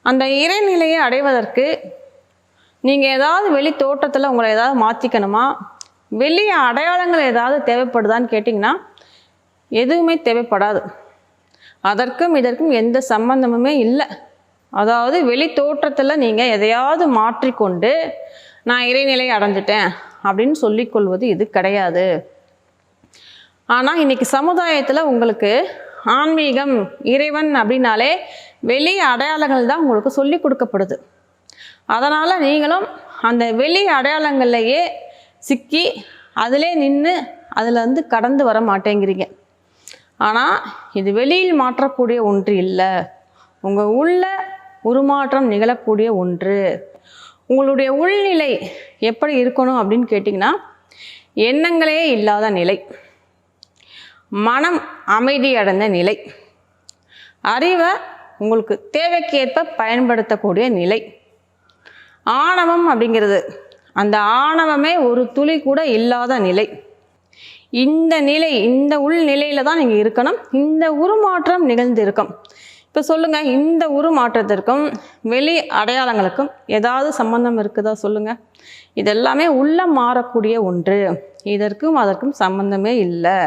அந்த இறைநிலையை அடைவதற்கு நீங்கள் ஏதாவது வெளி தோற்றத்தில் உங்களை ஏதாவது மாற்றிக்கணுமா, வெளி அடையாளங்கள் ஏதாவது தேவைப்படுதான்னு கேட்டிங்கன்னா எதுவுமே தேவைப்படாது. அதற்கும் இதற்கும் எந்த சம்பந்தமுமே இல்லை. அதாவது வெளி தோற்றத்தில் நீங்கள் எதையாவது மாற்றிக்கொண்டு நான் இறைநிலை அடைஞ்சிட்டேன் அப்படின்னு சொல்லிக்கொள்வது இது கிடையாது. ஆனால் இன்றைக்கி சமுதாயத்தில் உங்களுக்கு ஆன்மீகம், இறைவன் அப்படின்னாலே வெளி அடையாளங்கள் தான் உங்களுக்கு சொல்லி கொடுக்கப்படுது. அதனால் நீங்களும் அந்த வெளி அடையாளங்கள்லையே சிக்கி அதிலே நின்று அதில் கடந்து வர மாட்டேங்கிறீங்க. ஆனால் இது வெளியில் மாற்றக்கூடிய ஒன்று இல்லை, உங்கள் உள்ள உருமாற்றம் நிகழக்கூடிய ஒன்று. உங்களுடைய உள்நிலை எப்படி இருக்கணும் அப்படின்னு கேட்டிங்கன்னா, எண்ணங்களே இல்லாத நிலை, மனம் அமைதி அடைந்த நிலை, அறிவை உங்களுக்கு தேவைக்கேற்ப பயன்படுத்தக்கூடிய நிலை. ஆணவம் அப்படிங்கிறது அந்த ஆணவமே ஒரு துளி கூட இல்லாத நிலை. இந்த நிலை, இந்த உள்நிலையில் தான் நீங்கள் இருக்கணும். இந்த உருமாற்றம் நிகழ்ந்து இருக்கும். இப்போ சொல்லுங்கள், இந்த உருமாற்றத்திற்கும் வெளி அடையாளங்களுக்கும் ஏதாவது சம்பந்தம் இருக்குதா சொல்லுங்கள்? இதெல்லாமே உள்ள மாறக்கூடிய ஒன்று. இதற்கும் அதற்கும் சம்பந்தமே இல்லை.